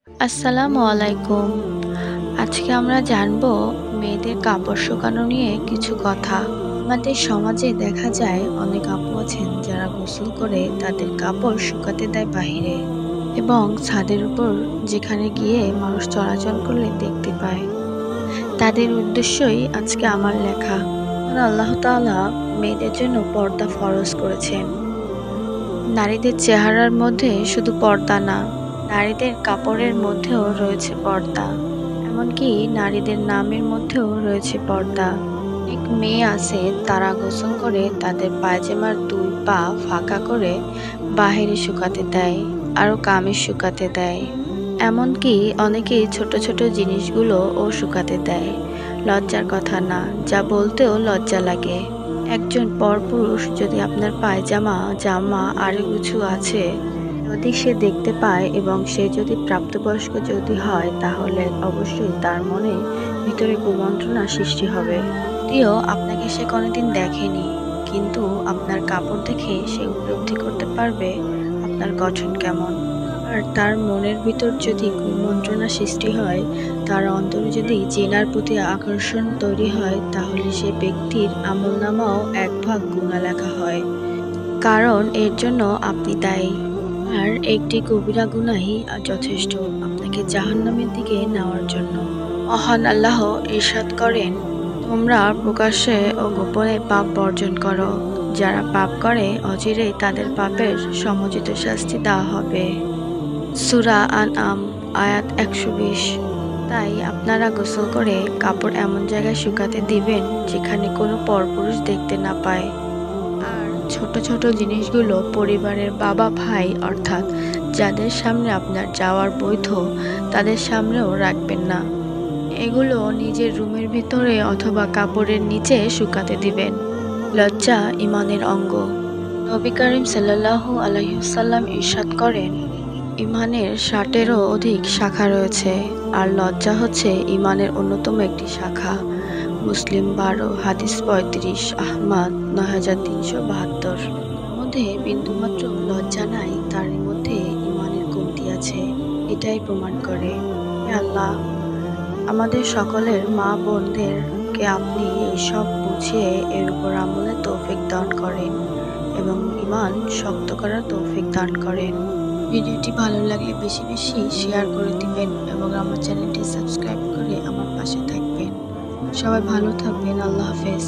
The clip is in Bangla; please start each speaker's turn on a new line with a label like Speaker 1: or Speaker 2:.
Speaker 1: আসসালামু আলাইকুম। আজকে আমরা জানবো মেয়েদের কাপড় শুকানো নিয়ে কিছু কথা। আমাদের সমাজে দেখা যায় অনেক আপু আছেন যারা গোসল করে তাদের কাপড় শুকাতে দেয় বাহিরে এবং ছাদের উপর যেখানে গিয়ে মানুষ চলাচল করলে দেখতে পায়। তাদের উদ্দেশ্যই আজকে আমার লেখা। আল্লাহ তাআলা মেয়েদের জন্য পর্দা ফরজ করেছেন। নারীদের চেহারার মধ্যে শুধু পর্দা না, নারীদের কাপড়ের মধ্যেও রয়েছে পর্দা। এমনকি নারীদের নামের মধ্যেও রয়েছে পর্দা। অনেক মেয়ে আছে তারা গোসল করে তাদের পায়জামার ২ পা ফাঁকা করে বাহিরে শুকাতে দেয়, আরো কামিজ শুকাতে দেয়। এমনকি অনেকেই ছোট ছোট জিনিসগুলোও শুকাতে দেয়। লজ্জার কথা না, যা বলতেও লজ্জা লাগে। একজন পরপুরুষ যদি আপনার পায়জামা, জামা আরো কিছু আছে যদি সে দেখতে পায় এবং সে যদি প্রাপ্তবয়স্ক যদি হয় তাহলে অবশ্যই তার মনে ভিতরে কুমন্ত্রণা সৃষ্টি হবে। যদিও আপনাকে সে কোনোদিন দেখেনি, কিন্তু আপনার কাপড় দেখে সে উপলব্ধি করতে পারবে আপনার গঠন কেমন। আর তার মনের ভিতর যদি কুমন্ত্রণা সৃষ্টি হয়, তার অন্তরে যদি জেনার প্রতি আকর্ষণ তৈরি হয়, তাহলে সে ব্যক্তির আমলনামাও ১ ভাগ গুনাহ লেখা হয়। কারণ এর জন্য আপনি দায়ী। আর একটি কবিরা গুনাহই যথেষ্ট আপনাকে জাহান্নামের দিকে নেওয়ার জন্য। মহান আল্লাহ ইরশাদ করেন, তোমরা প্রকাশ্যে ও গোপনে পাপ বর্জন করো। যারা পাপ করে অচিরেই তাদের পাপের সমুচিত শাস্তি দেওয়া হবে। সূরা আনআম আয়াত ১২০। তাই আপনারা গোসল করে কাপড় এমন জায়গায় শুকাতে দিবেন যেখানে কোনো পরপুরুষ দেখতে না পায়। আর ছোট ছোট জিনিসগুলো পরিবারের বাবা ভাই অর্থাৎ যাদের সামনে আপনার যাওয়ার বৈধ তাদের সামনেও রাখবেন না। এগুলো নিজের রুমের ভিতরে অথবা কাপড়ের নিচে শুকাতে দিবেন। লজ্জা ঈমানের অঙ্গ। নবী করিম সাল্লাল্লাহু আলাইহি ওয়াসাল্লাম ইরশাদ করেন, ঈমানের ৬০-এরও অধিক শাখা রয়েছে, আর লজ্জা হচ্ছে ঈমানের অন্যতম একটি শাখা। মুসলিম ১২ হাদিস ৩৫ আহমদ ৯৩৭২। মধ্যে বিন্দুমাত্র লজ্জা নাই, তার মধ্যে ঈমানের কমতি আছে, এটাই প্রমাণ করে। হে আল্লাহ, আমাদের সকলের মা বোনদেরকে আপনি এইসব বুঝিয়ে এর উপর আমলের তৌফিক দান করেন এবং ঈমান শক্ত করার তৌফিক দান করেন। ভিডিওটি ভালো লাগলে বেশি বেশি শেয়ার করে দিবেন এবং আমার চ্যানেলটি সাবস্ক্রাইব করে আমার পাশে থাকবেন। সবাই ভালো থাকবেন। আল্লাহ হাফেজ।